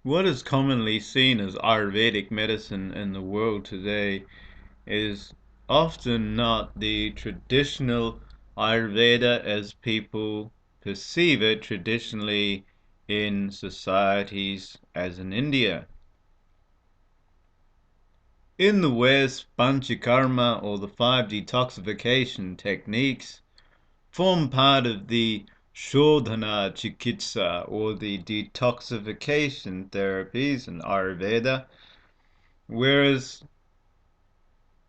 What is commonly seen as Ayurvedic medicine in the world today is often not the traditional Ayurveda as people perceive it traditionally in societies as in India. In the West, Panchakarma or the five detoxification techniques form part of the Shodhana Chikitsa or the detoxification therapies in Ayurveda, whereas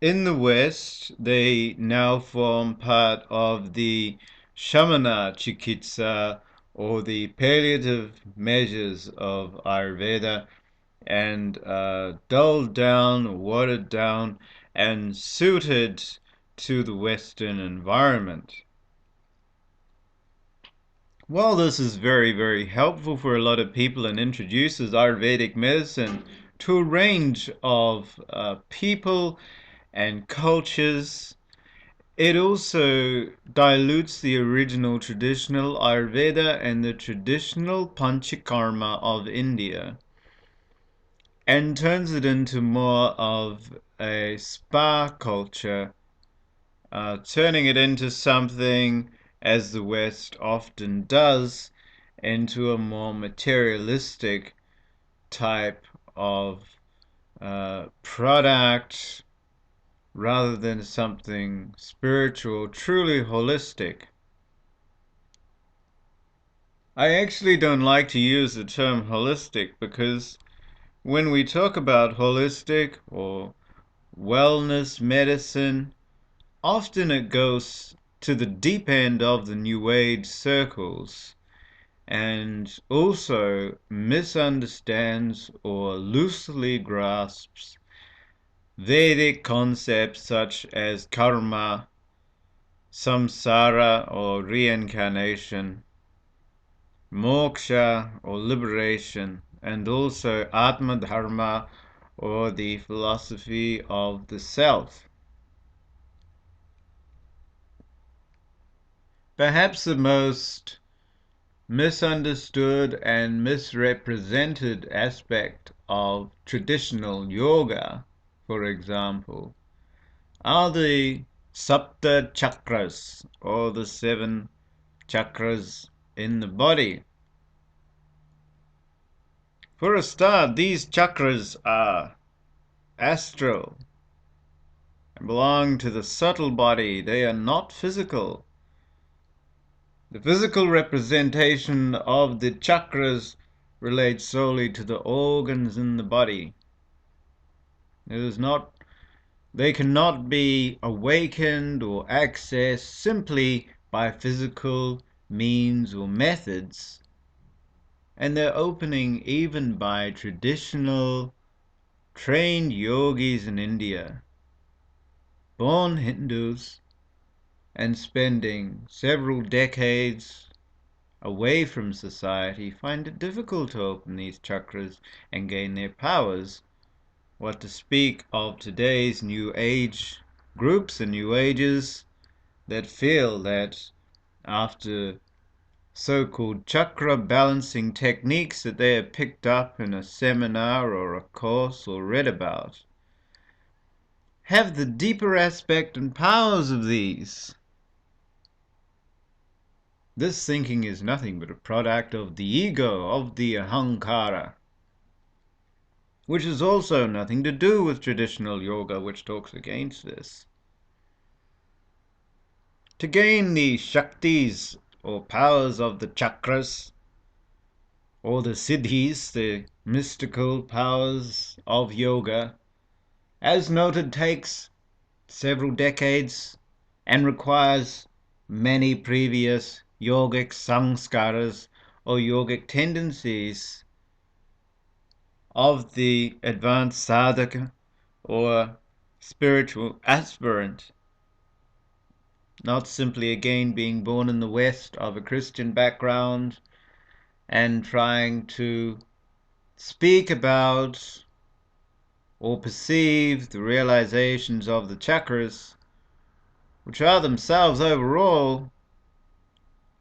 in the West they now form part of the Shamana Chikitsa or the palliative measures of Ayurveda and dulled down, watered down, and suited to the Western environment. While this is very, very helpful for a lot of people and introduces Ayurvedic medicine to a range of people and cultures, it also dilutes the original traditional Ayurveda and the traditional Panchakarma of India and turns it into more of a spa culture, turning it into something, as the West often does, into a more materialistic type of product rather than something spiritual, truly holistic. I actually don't like to use the term holistic because when we talk about holistic or wellness medicine, often it goes to the deep end of the New Age circles and also misunderstands or loosely grasps Vedic concepts such as karma, samsara or reincarnation, moksha or liberation, and also atma dharma or the philosophy of the self. Perhaps the most misunderstood and misrepresented aspect of traditional yoga, for example, are the Sapta chakras or the seven chakras in the body. For a start, these chakras are astral and belong to the subtle body. They are not physical. The physical representation of the chakras relates solely to the organs in the body. It is not, they cannot be awakened or accessed simply by physical means or methods, and their opening even by traditional trained yogis in India, born Hindus and spending several decades away from society, find it difficult to open these chakras and gain their powers. What to speak of today's New Age groups and New Ages that feel that after so-called chakra balancing techniques that they have picked up in a seminar or a course or read about, have the deeper aspect and powers of these. This thinking is nothing but a product of the ego, of the ahankara, which has also nothing to do with traditional yoga, which talks against this. To gain the shaktis or powers of the chakras, or the siddhis, the mystical powers of yoga, as noted, takes several decades and requires many previous yogic samskaras or yogic tendencies of the advanced sadhaka or spiritual aspirant, not simply again being born in the West of a Christian background and trying to speak about or perceive the realizations of the chakras, which are themselves overall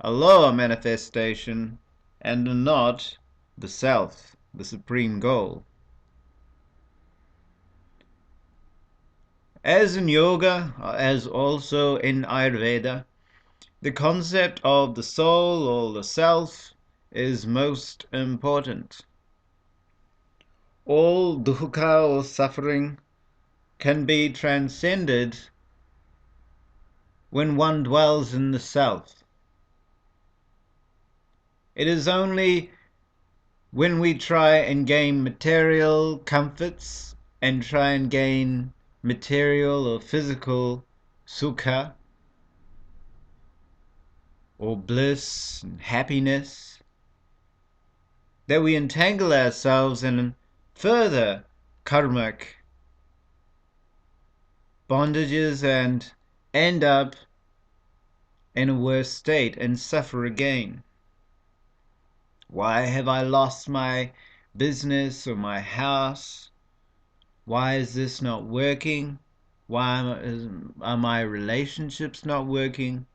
a lower manifestation and are not the self. the supreme goal. As in yoga, as also in Ayurveda, the concept of the soul or the self is most important. All dukkha or suffering can be transcended when one dwells in the self. It is only when we try and gain material comforts and try and gain material or physical sukha or bliss and happiness that we entangle ourselves in further karmic bondages and end up in a worse state and suffer again. Why have I lost my business or my house? Why is this not working? Are my relationships not working?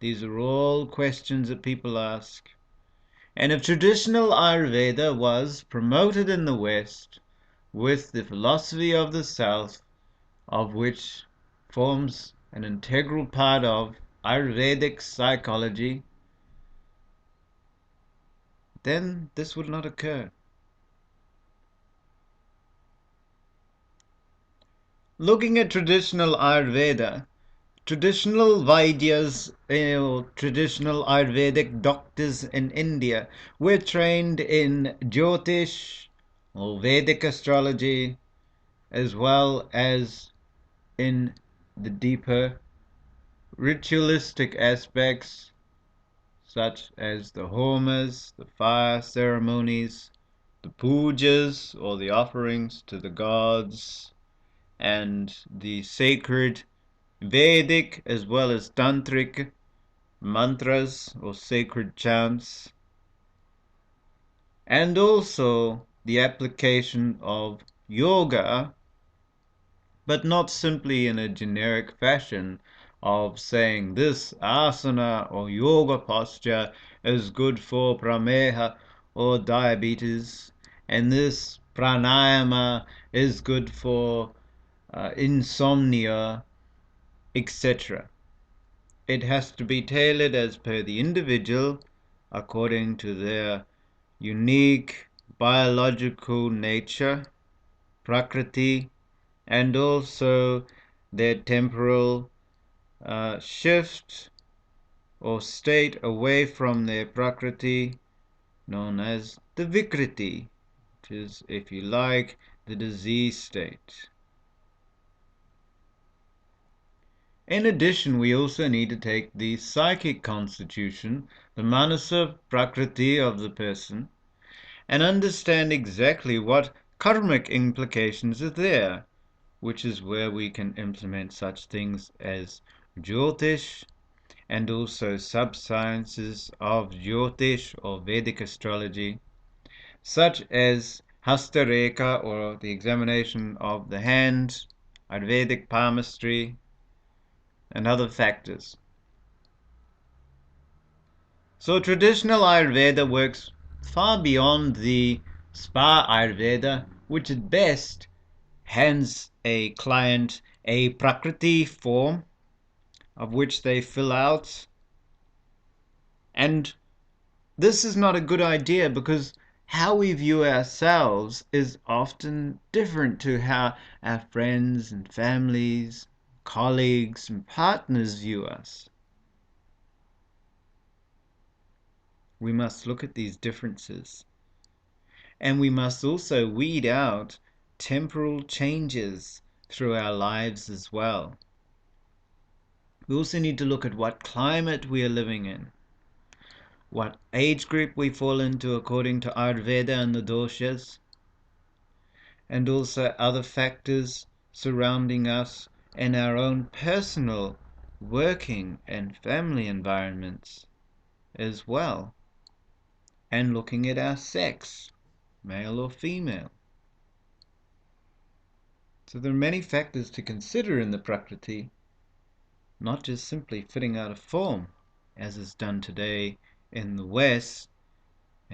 These are all questions that people ask. And if traditional Ayurveda was promoted in the West with the philosophy of the South, of which forms an integral part of Ayurvedic psychology, then this would not occur. Looking at traditional Ayurveda, traditional Vaidyas, traditional Ayurvedic doctors in India were trained in Jyotish or Vedic astrology as well as in the deeper ritualistic aspects such as the homas, the fire ceremonies, the pujas or the offerings to the gods, and the sacred Vedic as well as Tantric mantras or sacred chants, and also the application of yoga, but not simply in a generic fashion of saying this asana or yoga posture is good for prameha or diabetes, and this pranayama is good for insomnia, etc. It has to be tailored as per the individual according to their unique biological nature, prakriti, and also their temporal shift or state away from their prakriti, known as the vikriti, which is, if you like, the disease state. In addition, we also need to take the psychic constitution, the manasa prakriti of the person, and understand exactly what karmic implications are there, which is where we can implement such things as Jyotish and also sub-sciences of Jyotish or Vedic astrology, such as Hastareka or the examination of the hand, Ayurvedic palmistry, and other factors. So traditional Ayurveda works far beyond the spa Ayurveda, which at best hands a client a Prakriti form of which they fill out. And this is not a good idea because how we view ourselves is often different to how our friends and families, colleagues and partners view us. We must look at these differences. And we must also weed out temporal changes through our lives as well. We also need to look at what climate we are living in, what age group we fall into according to Ayurveda and the doshas, and also other factors surrounding us and our own personal working and family environments as well, and looking at our sex, male or female. So there are many factors to consider in the Prakriti, not just simply fitting out a form, as is done today in the West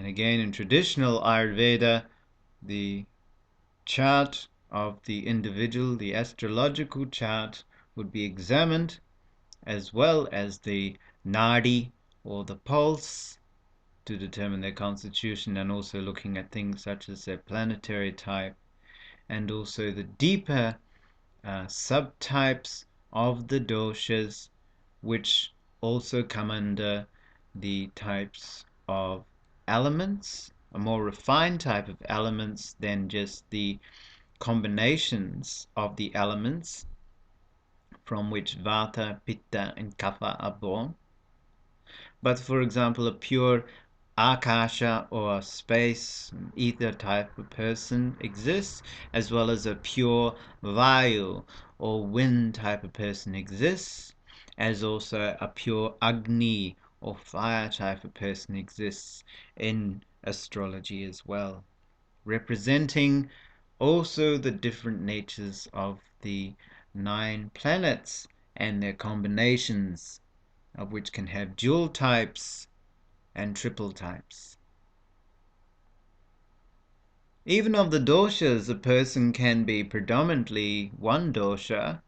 And again, in traditional Ayurveda, the chart of the individual, the astrological chart, would be examined, as well as the nadi or the pulse, to determine their constitution, and also looking at things such as their planetary type, and also the deeper subtypes of the doshas, which also come under the types of elements, a more refined type of elements than just the combinations of the elements from which vata, pitta, and kapha are born. But for example, a pure akasha or space, ether type of person exists, as well as a pure vayu or wind type of person exists, as also a pure agni or fire type of person exists in astrology as well, representing also the different natures of the 9 planets and their combinations, of which can have dual types and triple types. Even of the doshas, a person can be predominantly one dosha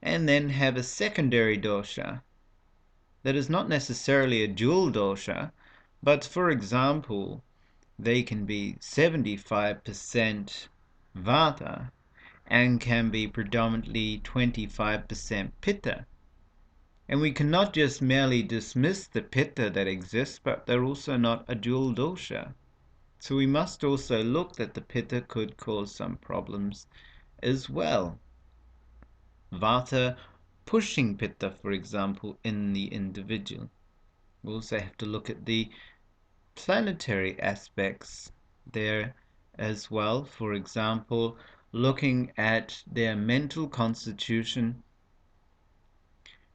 and then have a secondary dosha that is not necessarily a dual dosha, but for example, they can be 75% vata and can be predominantly 25% pitta. And we cannot just merely dismiss the pitta that exists, but they're also not a dual dosha. So we must also look that the pitta could cause some problems as well. Vata pushing pitta, for example, in the individual. We also have to look at the planetary aspects there as well. For example, looking at their mental constitution,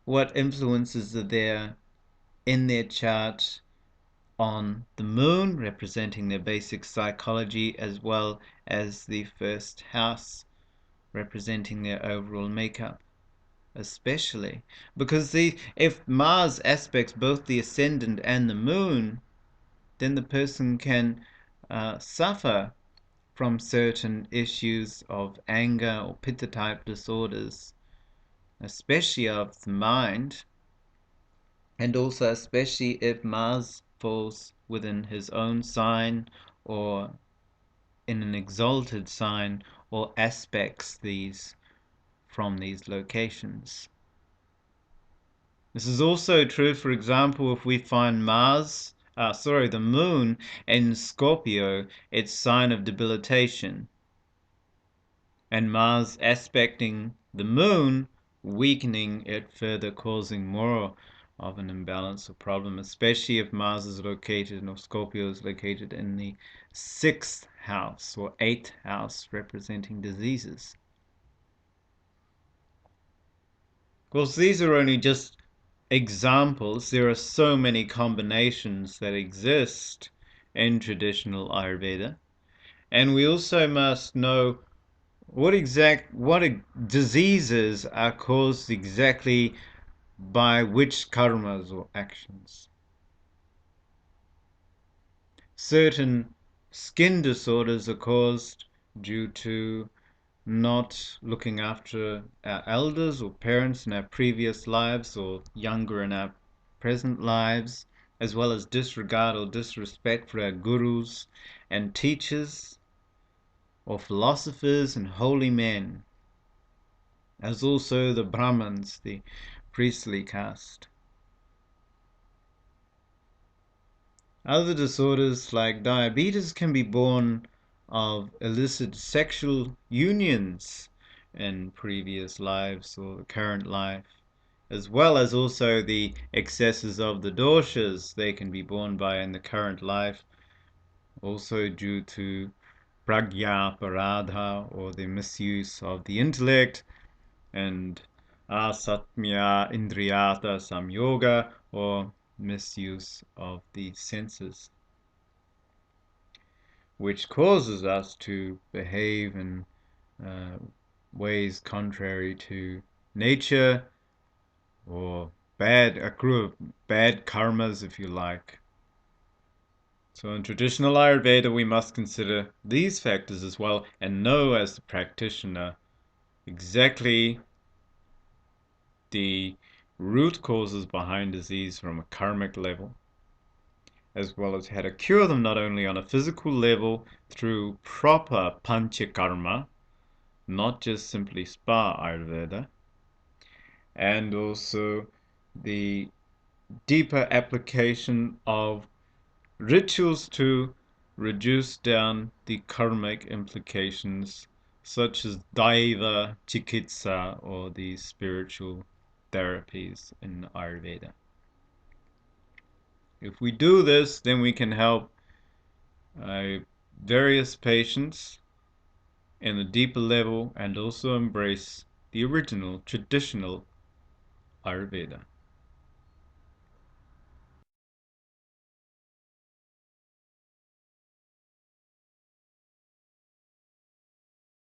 what influences are there in their chart on the moon, representing their basic psychology, as well as the first house, representing their overall makeup, especially because if Mars aspects both the ascendant and the moon, then the person can suffer from certain issues of anger or pitta type disorders, especially of the mind, and also especially if Mars falls within his own sign or in an exalted sign or aspects these from these locations. This is also true, for example, if we find the moon in Scorpio, its sign of debilitation, and Mars aspecting the moon, weakening it further, causing more of an imbalance or problem, especially if Mars is located, or Scorpio is located in the 6th house or 8th house, representing diseases. Of course, these are only just examples. There are so many combinations that exist in traditional Ayurveda. And we also must know what diseases are caused exactly by which karmas or actions. Certain skin disorders are caused due to not looking after our elders or parents in our previous lives or younger in our present lives, as well as disregard or disrespect for our gurus and teachers or philosophers and holy men, as also the Brahmins, the priestly caste. Other disorders like diabetes can be born of illicit sexual unions in previous lives or current life, as well as also the excesses of the doshas they can be born by in the current life, also due to pragya paradha, or the misuse of the intellect, and asatmya indriyata samyoga, or misuse of the senses, which causes us to behave in ways contrary to nature, or accrue bad karmas, if you like. So in traditional Ayurveda, we must consider these factors as well and know as the practitioner exactly the root causes behind disease from a karmic level, as well as how to cure them not only on a physical level through proper panchakarma, not just simply spa Ayurveda, and also the deeper application of rituals to reduce down the karmic implications, such as Daiva Chikitsa or the spiritual therapies in Ayurveda. If we do this, then we can help uh, various patients in a deeper level and also embrace the original traditional Ayurveda.